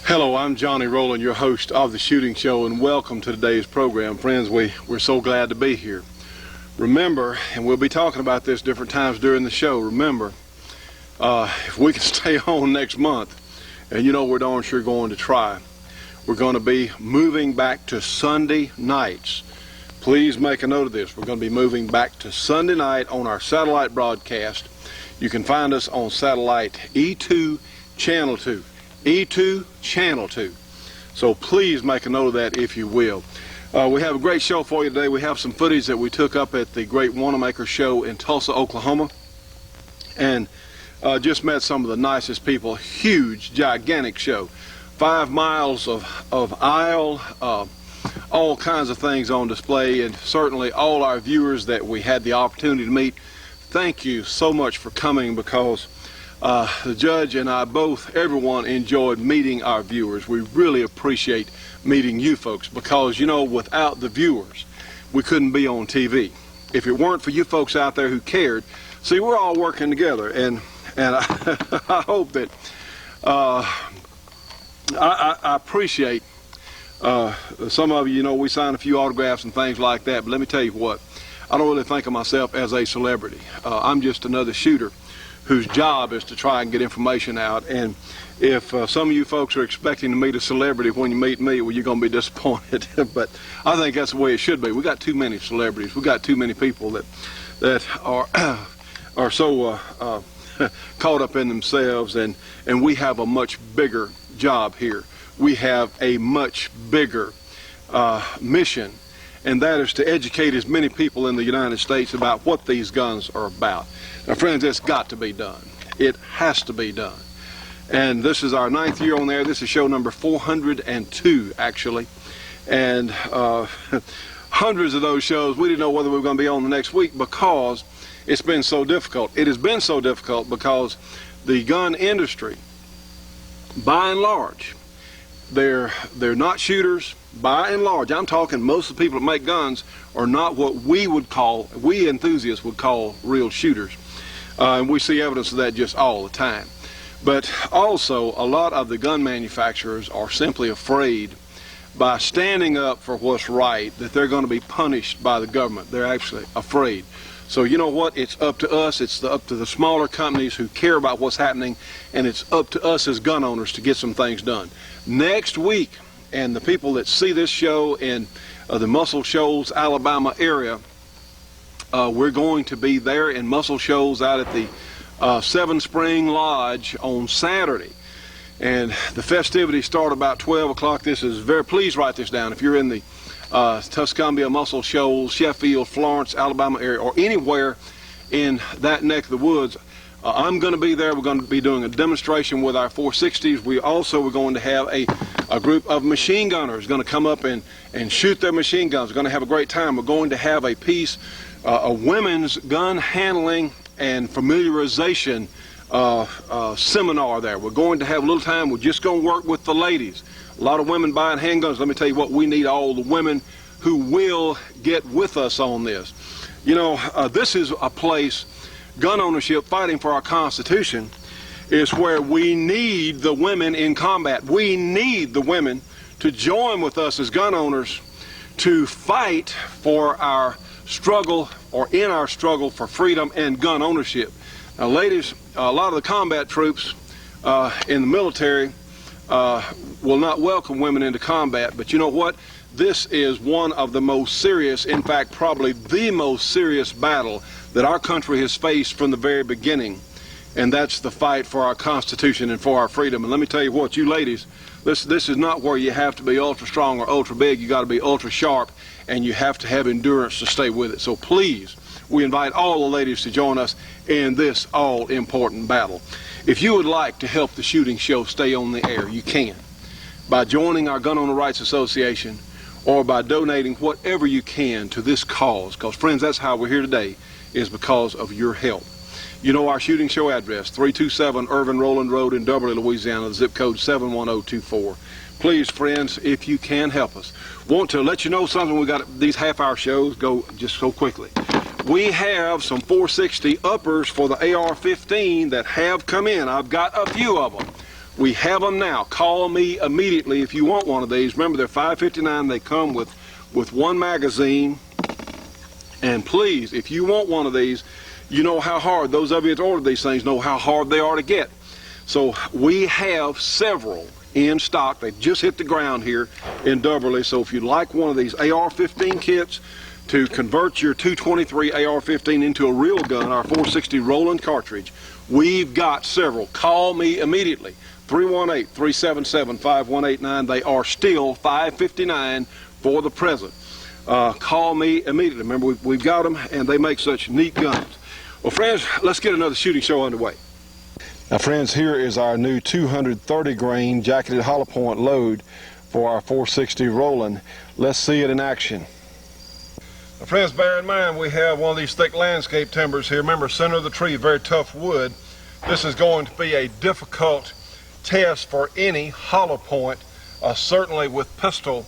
Hello, I'm Johnny Rowland, your host of The Shooting Show, and welcome to today's program. Friends, we're so glad to be here. Remember, and we'll be talking about this different times during the show, remember, if we can stay on next month, and you know we're darn sure going to try, we're going to be moving back to Sunday nights. Please make a note of this. We're going to be moving back to Sunday night on our satellite broadcast. You can find us on satellite E2 Channel 2. E2 Channel 2. So please make a note of that if you will. We have a great show for you today. We have some footage that we took up at the Great Wanamaker Show in Tulsa, Oklahoma. And just met some of the nicest people. Huge, gigantic show. 5 miles of aisle, all kinds of things on display, and certainly all our viewers that we had the opportunity to meet. Thank you so much for coming, because the judge and I both, everyone enjoyed meeting our viewers. We really appreciate meeting you folks, because, you know, without the viewers, we couldn't be on TV. If it weren't for you folks out there who cared, see, we're all working together, and I hope that I appreciate some of you. You know, we sign a few autographs and things like that, but let me tell you what, I don't really think of myself as a celebrity. I'm just another shooter whose job is to try and get information out. And if some of you folks are expecting to meet a celebrity when you meet me, well, you're going to be disappointed. But I think that's the way it should be. We got too many celebrities. We got too many people that are so caught up in themselves, and we have a much bigger job here. We have a much bigger mission, and that is to educate as many people in the United States about what these guns are about. Now, friends, it's got to be done. It has to be done. And this is our 9th year on there. This is show number 402, actually. And hundreds of those shows, we didn't know whether we were going to be on the next week, because it's been so difficult. It has been so difficult because the gun industry, by and large, they're not shooters. By and large, I'm talking most of the people that make guns are not what we enthusiasts would call real shooters. And we see evidence of that just all the time. But also, a lot of the gun manufacturers are simply afraid, by standing up for what's right, that they're going to be punished by the government. They're actually afraid. So you know what? It's up to us. It's up to the smaller companies who care about what's happening, and it's up to us as gun owners to get some things done. Next week, and the people that see this show in the Muscle Shoals, Alabama area, we're going to be there in Muscle Shoals out at the Seven Spring Lodge on Saturday. And the festivities start about 12 o'clock. Please write this down. If you're in the Tuscumbia, Muscle Shoals, Sheffield, Florence, Alabama area, or anywhere in that neck of the woods, I'm going to be there. We're going to be doing a demonstration with our 460s. We also are going to have a group of machine gunners going to come up and shoot their machine guns. We're going to have a great time. We're going to have a piece, a women's gun handling and familiarization seminar there. We're going to have a little time. We're just going to work with the ladies. A lot of women buying handguns. Let me tell you what, we need all the women who will get with us on this. You know, this is a place, gun ownership, fighting for our Constitution, is where we need the women in combat. We need the women to join with us as gun owners to fight for our struggle, or in our struggle for freedom and gun ownership. Now, ladies, a lot of the combat troops in the military will not welcome women into combat, but you know what? This is one of the most serious, in fact, probably the most serious battle that our country has faced from the very beginning, and that's the fight for our Constitution and for our freedom. And let me tell you what, you ladies, this is not where you have to be ultra strong or ultra big. You got to be ultra sharp, and you have to have endurance to stay with it. So please, we invite all the ladies to join us in this all-important battle. If you would like to help the shooting show stay on the air, you can, by joining our Gun Owner Rights Association, or by donating whatever you can to this cause. Because, friends, that's how we're here today, is because of your help. You know our shooting show address, 327 Irvin Rowland Road in Duberly, Louisiana, the zip code 71024. Please, friends, if you can help us. Want to let you know something. We got these half-hour shows go just so quickly. We have some 460 uppers for the AR-15 that have come in. I've got a few of them. We have them now. Call me immediately if you want one of these. Remember, they're $5.59. They come with one magazine. And please, if you want one of these, you know how hard, those of you that ordered these things know how hard they are to get. So we have several in stock. They just hit the ground here in Dubberly. So if you'd like one of these AR-15 kits to convert your 223 AR-15 into a real gun, our 460 Rowland cartridge, we've got several. Call me immediately. 318-377-5189. They are still $5.59 for the present. Call me immediately. Remember, we've got them, and they make such neat guns. Well, friends, let's get another shooting show underway. Now, friends, here is our new 230 grain jacketed hollow point load for our 460 Rowland. Let's see it in action. Now, friends, bear in mind we have one of these thick landscape timbers here. Remember, center of the tree, very tough wood. This is going to be a difficult test for any hollow point, certainly with pistol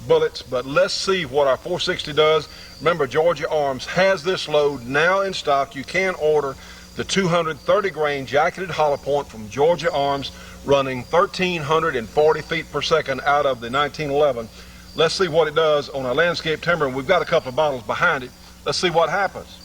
bullets, but let's see what our 460 does. Remember, Georgia Arms has this load now in stock. You can order the 230 grain jacketed hollow point from Georgia Arms, running 1,340 feet per second out of the 1911. Let's see what it does on our landscape timber, and we've got a couple of bottles behind it. Let's see what happens.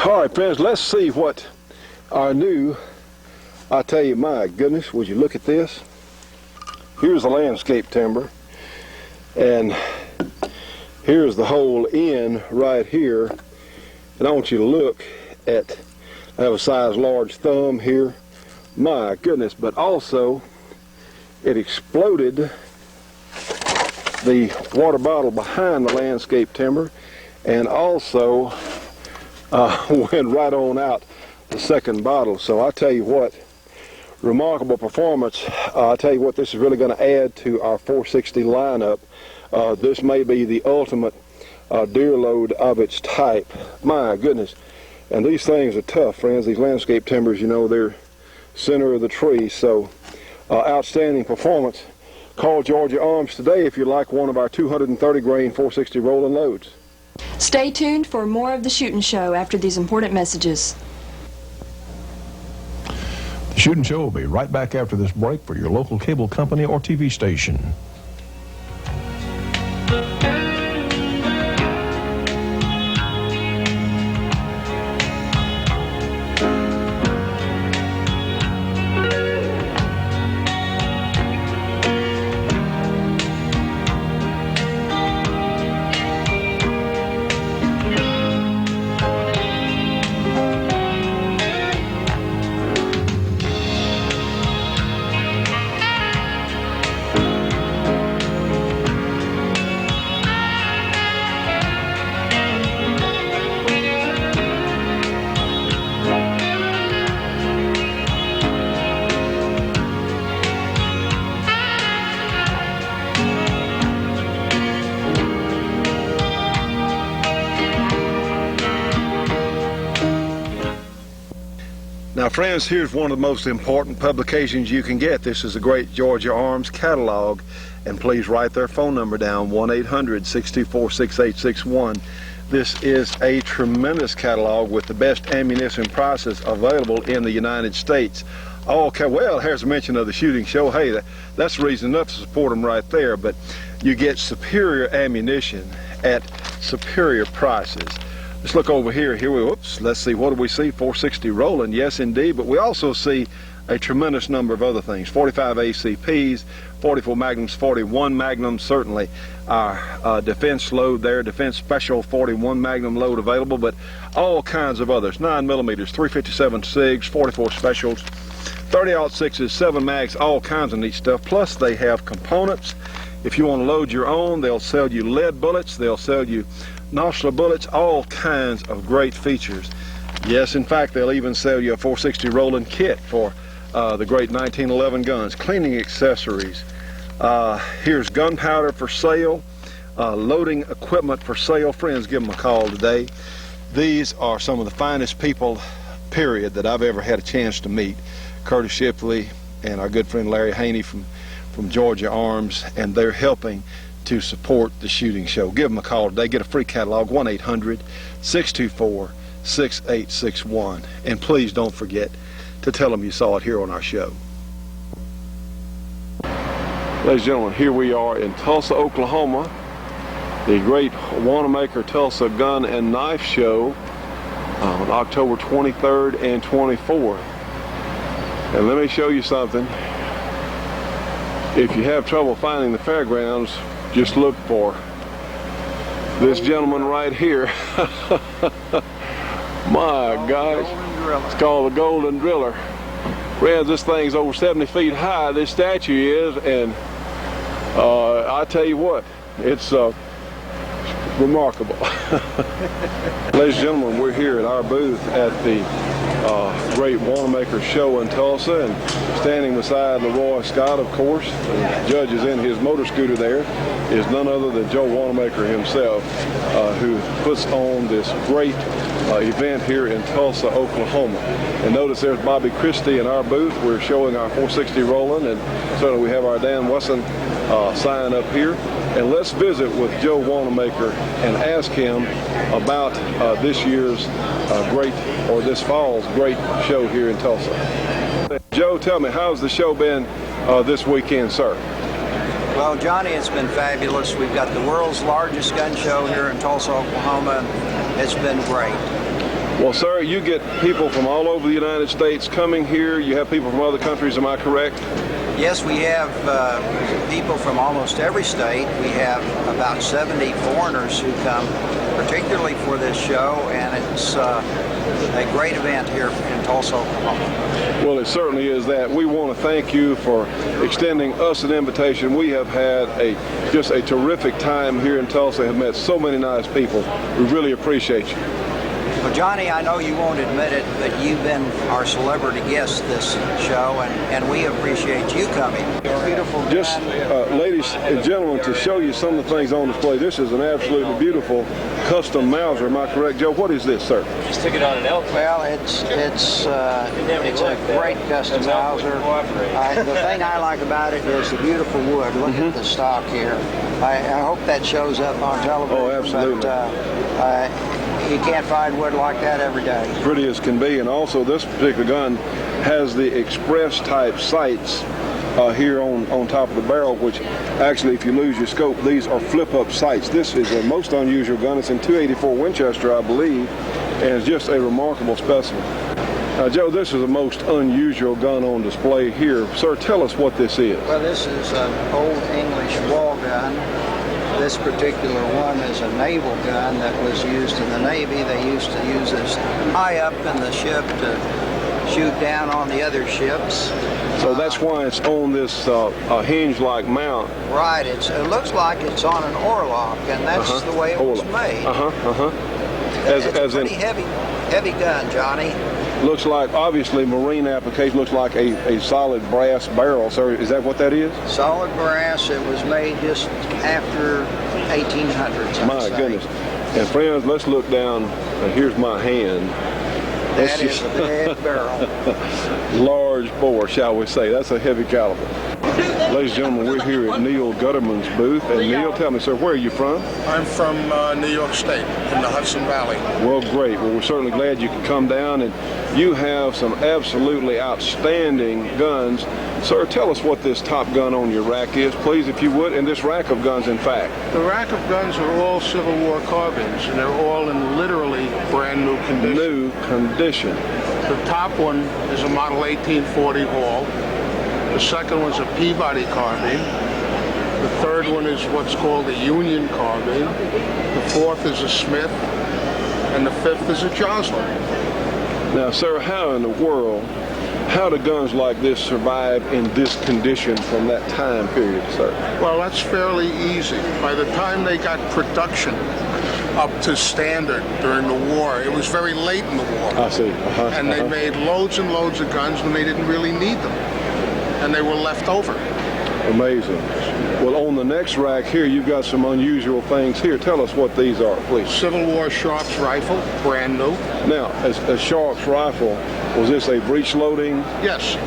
All right, friends, let's see what our new, I tell you, my goodness, would you look at this? Here's the landscape timber, and here's the whole end right here. And I want you to look at, I have a size large thumb here. My goodness, but also it exploded the water bottle behind the landscape timber, and also went right on out the second bottle. So I tell you what, remarkable performance. I tell you what, this is really going to add to our 460 lineup. This may be the ultimate deer load of its type. My goodness. And these things are tough, friends. These landscape timbers, you know, they're center of the tree. So outstanding performance. Call Georgia Arms today if you like one of our 230 grain 460 Rowland loads. Stay tuned for more of the Shootin' Show after these important messages. The Shootin' Show will be right back after this break for your local cable company or TV station. Now, friends, here's one of the most important publications you can get. This is the great Georgia Arms catalog, and please write their phone number down, 1-800-624-6861. This is a tremendous catalog with the best ammunition prices available in the United States. Okay, well, here's a mention of the Shooting Show. Hey, that's reason enough to support them right there, but you get superior ammunition at superior prices. Let's look over here. Whoops, let's see, what do we see? 460 Rowland, yes indeed, but we also see a tremendous number of other things. 45 ACPs, 44 Magnums, 41 Magnums, certainly our defense load there, defense special 41 Magnum load available, but all kinds of others. 9mm, 357 SIGs, 44 specials, 30-06s, 7 mags, all kinds of neat stuff. Plus they have components. If you want to load your own, they'll sell you lead bullets, they'll sell you nostril bullets, all kinds of great features. Yes, in fact, they'll even sell you a 460 Rowland kit for the great 1911 guns. Cleaning accessories. Here's gunpowder for sale, loading equipment for sale. Friends, give them a call today. These are some of the finest people, period, that I've ever had a chance to meet. Curtis Shipley and our good friend Larry Haney from from Georgia Arms, and they're helping to support the shooting show. Give them a call today. Get a free catalog, 1-800-624-6861. And please don't forget to tell them you saw it here on our show. Ladies and gentlemen, here we are in Tulsa, Oklahoma, the great Wanamaker Tulsa Gun and Knife Show on October 23rd and 24th. And let me show you something. If you have trouble finding the fairgrounds, just look for this gentleman right here. My gosh, it's called the Golden Driller. Friends, this thing's over 70 feet high, this statue is, and I tell you what, it's remarkable. Ladies and gentlemen, we're here at our booth at the great Wanamaker Show in Tulsa, and standing beside Leroy Scott, of course, the judge is in his motor scooter there, is none other than Joe Wanamaker himself, who puts on this great event here in Tulsa, Oklahoma. And notice there's Bobby Christie in our booth. We're showing our 460 Rowland, and certainly we have our Dan Wesson sign up here. And let's visit with Joe Wanamaker and ask him about this year's this fall's great show here in Tulsa. Joe, tell me, how's the show been this weekend, sir? Well, Johnny, it's been fabulous. We've got the world's largest gun show here in Tulsa, Oklahoma. It's been great. Well, sir, you get people from all over the United States coming here. You have people from other countries, am I correct? Yes, we have people from almost every state. We have about 70 foreigners who come particularly for this show, and it's a great event here in Tulsa, Oklahoma. Well, it certainly is that. We want to thank you for extending us an invitation. We have had just a terrific time here in Tulsa, have met so many nice people. We really appreciate you. Well, Johnny, I know you won't admit it, but you've been our celebrity guest this show, and we appreciate you coming. Beautiful. Just, ladies and gentlemen, to show you some of the things on display, this is an absolutely beautiful custom Mauser. Am I correct, Joe? What is this, sir? Just took it on an elk. Well, it's a great custom Mauser. The thing I like about it is the beautiful wood. Look at the stock here. I hope that shows up on television. Oh, absolutely. But, you can't find wood like that every day. Pretty as can be, and also this particular gun has the express type sights here on top of the barrel, which actually, if you lose your scope, these are flip-up sights. This is a most unusual gun. It's in .284 Winchester, I believe, and it's just a remarkable specimen. Joe, this is a most unusual gun on display here. Sir, tell us what this is. Well, this is an old English wall gun. This particular one is a naval gun that was used in the Navy. They used to use this high up in the ship to shoot down on the other ships. So that's why it's on this hinge-like mount. Right. It looks like it's on an oarlock, and that's the way it was made. It's a pretty heavy gun, Johnny. Looks like, obviously, marine application, looks like a solid brass barrel. So is that what that is? Solid brass. It was made just after 1800s. My goodness. And friends, let's look down. Here's my hand. That is a big barrel. Large bore, shall we say. That's a heavy caliber. Ladies and gentlemen, we're here at Neil Gutterman's booth. And Neil, tell me, sir, where are you from? I'm from New York State, in the Hudson Valley. Well, great. Well, we're certainly glad you could come down, and you have some absolutely outstanding guns. Sir, tell us what this top gun on your rack is, please, if you would, and this rack of guns, in fact. The rack of guns are all Civil War carbines, and they're all in literally brand new condition. New condition. The top one is a model 1840 Hall. The second one's a Peabody carbine. The third one is what's called a Union carbine. The fourth is a Smith. And the fifth is a Joslin. Now, sir, how in the world, how do guns like this survive in this condition from that time period, sir? Well, that's fairly easy. By the time they got production up to standard during the war, it was very late in the war. I see. And they made loads and loads of guns when they didn't really need them. And they were left over. Amazing. Well, on the next rack here, you've got some unusual things here. Tell us what these are, please. Civil War Sharps rifle, brand new. Now, a Sharps rifle, Was this a breech loading? Yes.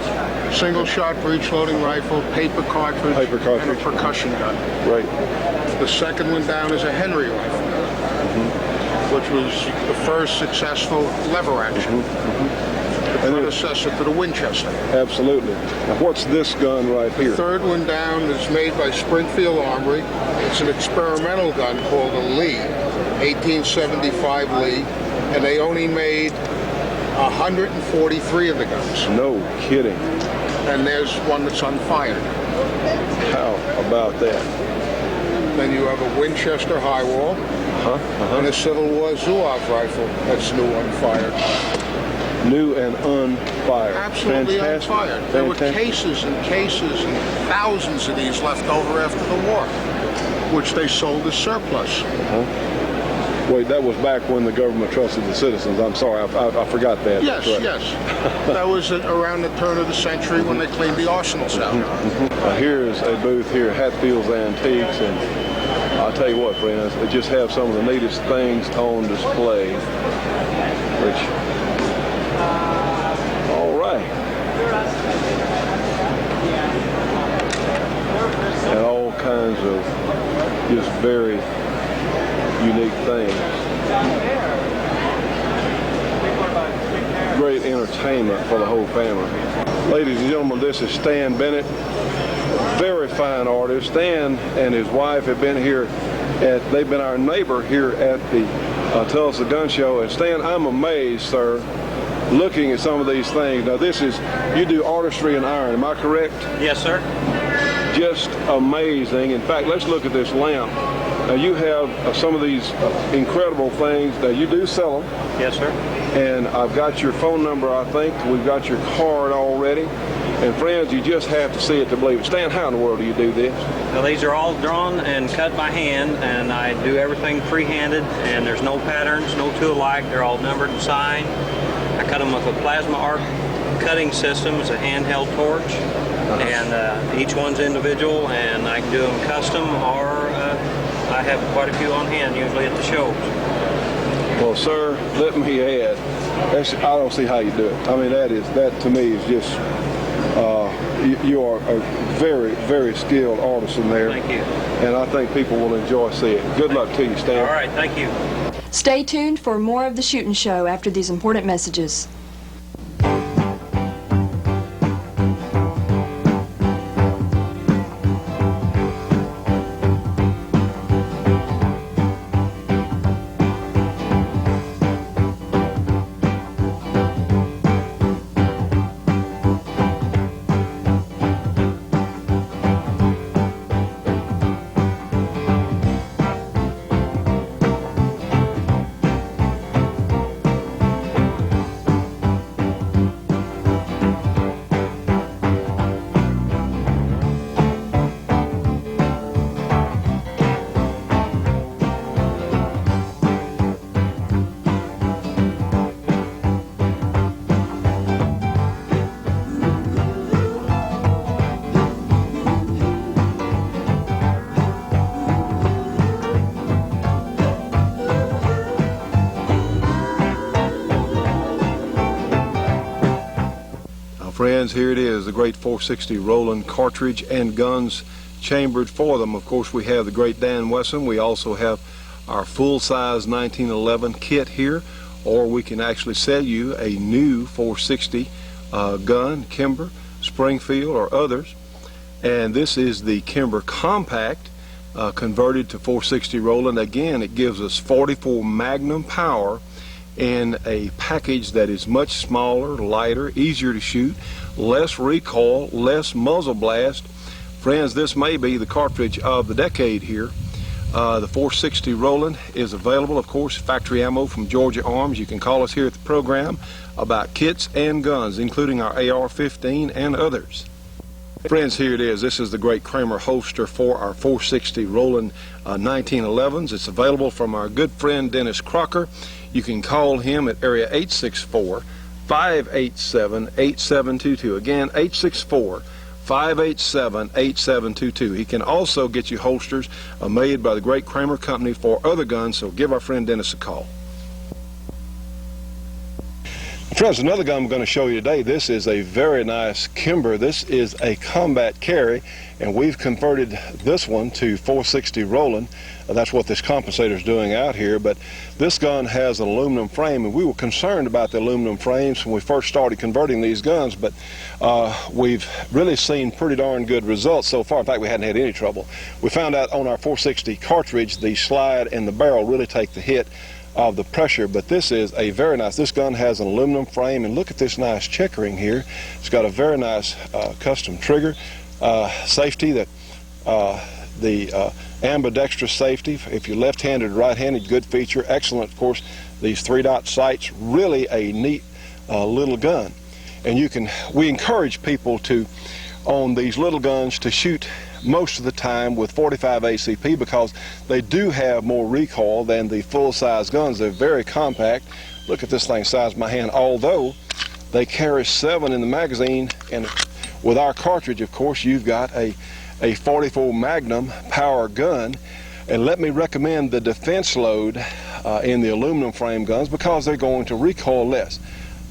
Single shot breech loading rifle, paper cartridge, and a percussion gun. Right. The second one down is a Henry rifle, which was the first successful lever action. The predecessor to the Winchester. Absolutely. Now what's this gun right here? The third one down is made by Springfield Armory. It's an experimental gun called a Lee, 1875 Lee, and they only made 143 of the guns. No kidding. And there's one that's unfired. How about that? Then you have a Winchester high wall and a Civil War Zouave rifle that's new unfired. New and unfired. Absolutely Fantastic. unfired. There were cases and cases and thousands of these left over after the war, which they sold as surplus. Wait, that was back when the government trusted the citizens. I'm sorry, I forgot that. Yes, yes. That was around the turn of the century when they cleaned the arsenals out. Here's a booth here, Hatfield's Antiques, and I'll tell you what, friends, they just have some of the neatest things on display, which, all right. And all kinds of just very unique things. Great entertainment for the whole family. Ladies and gentlemen, this is Stan Bennett, very fine artist. Stan and his wife have been here they've been our neighbor here at the Tulsa Gun Show. And Stan, I'm amazed, sir, looking at some of these things. Now you do artistry in iron, am I correct? Yes, sir. Just amazing. In fact, let's look at this lamp. Now you have some of these incredible things. Now you do sell them. Yes, sir. And I've got your phone number, I think. We've got your card already. And friends, you just have to see it to believe it. Stan, how in the world do you do this? Now, these are all drawn and cut by hand, and I do everything free-handed, and there's no patterns, no two alike. They're all numbered and signed. I cut them with a plasma arc cutting system. It's a handheld torch, and each one's individual, and I can do them custom, or I have quite a few on hand, usually at the shows. Well, sir, let me add, I don't see how you do it. I mean, that to me is just, you are a very, very skilled artisan there. Thank you. And I think people will enjoy seeing it. Good luck to you, Stan. All right, thank you. Stay tuned for more of the Shootin' Show after these important messages. Friends, here it is, the great 460 Rowland cartridge and guns chambered for them. Of course, we have the great Dan Wesson. We also have our full-size 1911 kit here, or we can actually sell you a new 460 gun, Kimber, Springfield, or others. And this is the Kimber Compact converted to 460 Rowland. Again, it gives us 44 Magnum power in a package that is much smaller, lighter, easier to shoot, less recoil, less muzzle blast. Friends, this may be the cartridge of the decade here. The 460 Rowland is available, of course, factory ammo from Georgia Arms. You can call us here at the program about kits and guns, including our AR-15 and others. Friends, here it is. This is the great Kramer holster for our 460 Rowland 1911s. It's available from our good friend Dennis Crocker. You can call him at area 864-587-8722. Again, 864-587-8722. He can also get you holsters made by the great Kramer Company for other guns, so give our friend Dennis a call. Friends, another gun I'm going to show you today, this is a very nice Kimber. This is a combat carry, and we've converted this one to 460 Rowland. That's what this compensator is doing out here, but this gun has an aluminum frame, and we were concerned about the aluminum frames when we first started converting these guns, but we've really seen pretty darn good results so far. In fact, we hadn't had any trouble. We found out on our 460 cartridge, the slide and the barrel really take the hit of the pressure, but this is a very nice, this gun has an aluminum frame, and look at this nice checkering here. It's got a very nice custom trigger safety, that the ambidextrous safety if you're left-handed or right-handed, good feature. Excellent, of course, these 3-dot sights, really a neat little gun. And we encourage people to own these little guns to shoot most of the time with 45 ACP, because they do have more recoil than the full-size guns. They're very compact. Look at this thing, size of my hand, although they carry 7 in the magazine, and with our cartridge, of course, you've got a 44 Magnum power gun. And let me recommend the defense load in the aluminum frame guns, because they're going to recoil less.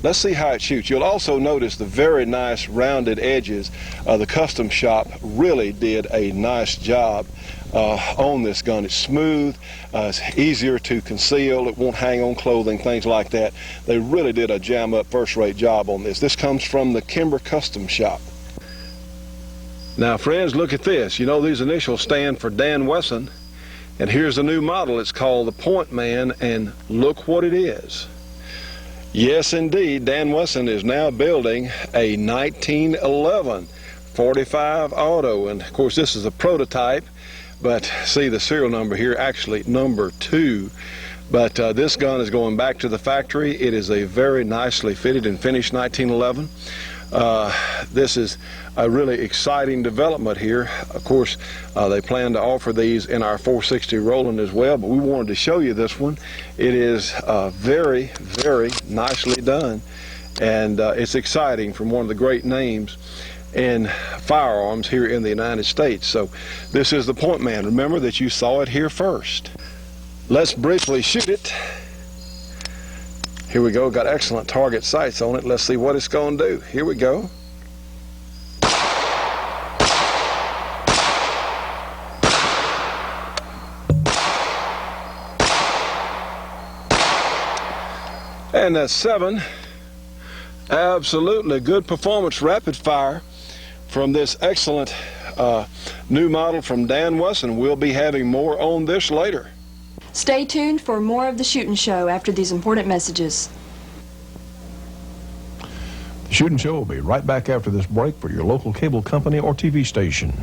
Let's see how it shoots. You'll also notice the very nice rounded edges. The custom shop really did a nice job on this gun. It's smooth, it's easier to conceal, it won't hang on clothing, things like that. They really did a jam-up first-rate job on this. This comes from the Kimber Custom Shop. Now friends, look at this. You know these initials stand for Dan Wesson, and here's a new model. It's called the Point Man, and look what it is. Yes, indeed, Dan Wesson is now building a 1911 45 Auto, and of course this is a prototype, but see the serial number here, actually number 2. But this gun is going back to the factory. It is a very nicely fitted and finished 1911. This is a really exciting development here. Of course, they plan to offer these in our 460 Rowland as well, but we wanted to show you this one. It is very, very nicely done, and it's exciting from one of the great names in firearms here in the United States. So this is the Point Man. Remember that you saw it here first. Let's briefly shoot it. Here we go, got excellent target sights on it. Let's see what it's going to do. Here we go. And that's 7. Absolutely good performance, rapid fire from this excellent new model from Dan Wesson. We'll be having more on this later. Stay tuned for more of the Shootin' Show after these important messages. The Shootin' Show will be right back after this break for your local cable company or TV station.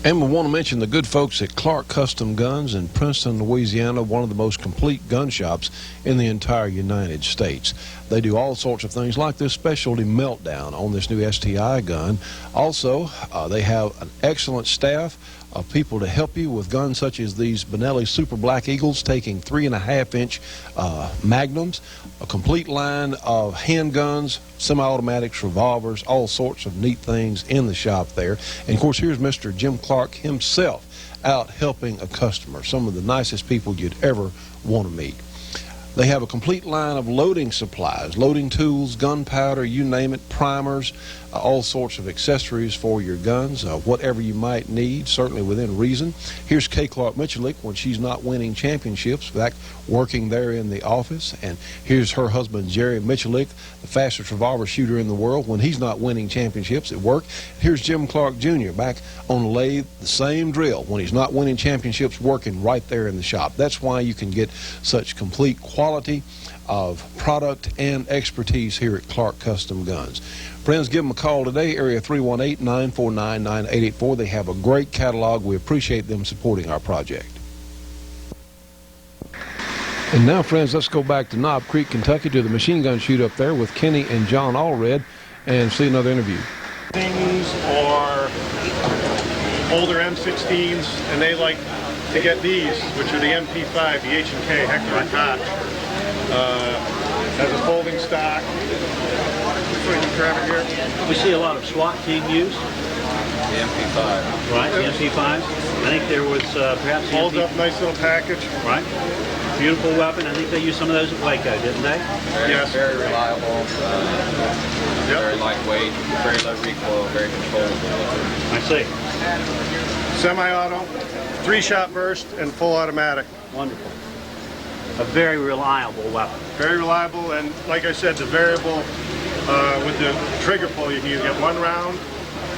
And we want to mention the good folks at Clark Custom Guns in Princeton, Louisiana, one of the most complete gun shops in the entire United States. They do all sorts of things like this specialty meltdown on this new STI gun. Also, they have an excellent staff of people to help you with guns such as these Benelli Super Black Eagles, taking 3.5-inch magnums, a complete line of handguns, semi-automatics, revolvers, all sorts of neat things in the shop there. And of course, here's Mr. Jim Clark himself out helping a customer, some of the nicest people you'd ever want to meet. They have a complete line of loading supplies, loading tools, gunpowder, you name it, primers, all sorts of accessories for your guns, whatever you might need, certainly within reason. Here's Kay Clark Michulik when she's not winning championships, back working there in the office. And here's her husband, Jerry Michulik, the fastest revolver shooter in the world, when he's not winning championships at work. Here's Jim Clark Jr. back on the lathe, the same drill, when he's not winning championships, working right there in the shop. That's why you can get such complete quality of product and expertise here at Clark Custom Guns. Friends, give them a call today, area 318-949-9884. They have a great catalog. We appreciate them supporting our project. And now, friends, let's go back to Knob Creek, Kentucky, to the machine gun shoot up there with Kenny and John Allred and see another interview. Things or older M16s, and they like to get these, which are the MP5, the H&K Hector and Koch. Has a folding stock. Here. We see a lot of SWAT team use. The MP5. Right, the MP5s. I think there was perhaps the Holds up, nice little package. Right. Beautiful weapon. I think they used some of those at Waco, didn't they? Yes. Very reliable, very lightweight, very low recoil, very controllable. I see. Semi-auto, 3-shot burst, and full automatic. Wonderful. A very reliable weapon. Very reliable, and like I said, the variable with the trigger pull, you can either get 1 round,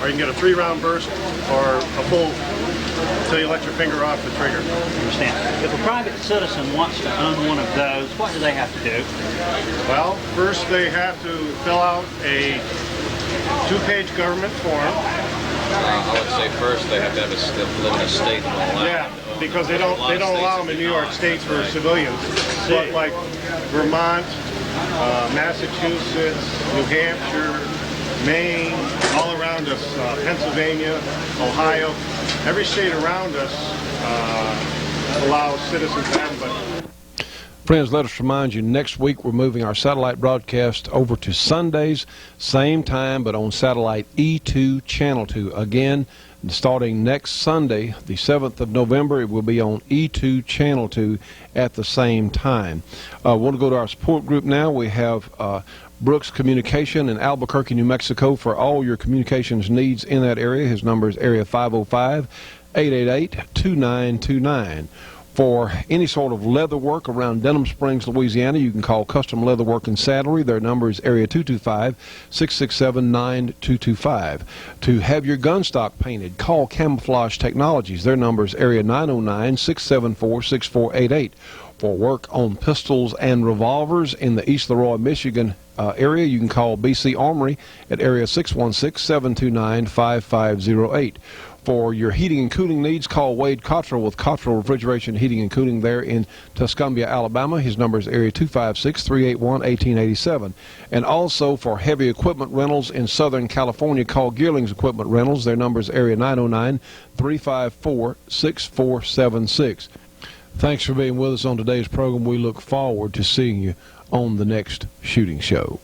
or you can get a 3-round burst, or a full until you let your finger off the trigger. I understand. If a private citizen wants to own one of those, what do they have to do? Well, first they have to fill out a 2-page government form. I would say first they have to have live in a state that will allow Yeah, them to own because they don't allow them in New York State for civilians. But like Vermont, Massachusetts, New Hampshire, Maine, all around us, Pennsylvania, Ohio, every state around us allows citizens to have them. Friends, let us remind you, next week we're moving our satellite broadcast over to Sundays, same time, but on satellite E2 Channel 2. Again, starting next Sunday, the 7th of November, it will be on E2 Channel 2 at the same time. I want to go to our support group now. We have Brooks Communication in Albuquerque, New Mexico, for all your communications needs in that area. His number is area 505-888-2929. For any sort of leather work around Denham Springs, Louisiana, you can call Custom Leather Work and Saddlery. Their number is area 225-667-9225. To have your gun stock painted, call Camouflage Technologies. Their number is area 909-674-6488. For work on pistols and revolvers in the East Leroy, Michigan area, you can call BC Armory at area 616-729-5508. For your heating and cooling needs, call Wade Cottrell with Cottrell Refrigeration, Heating and Cooling there in Tuscumbia, Alabama. His number is area 256-381-1887. And also for heavy equipment rentals in Southern California, call Gearlings Equipment Rentals. Their number is area 909-354-6476. Thanks for being with us on today's program. We look forward to seeing you on the next shooting show.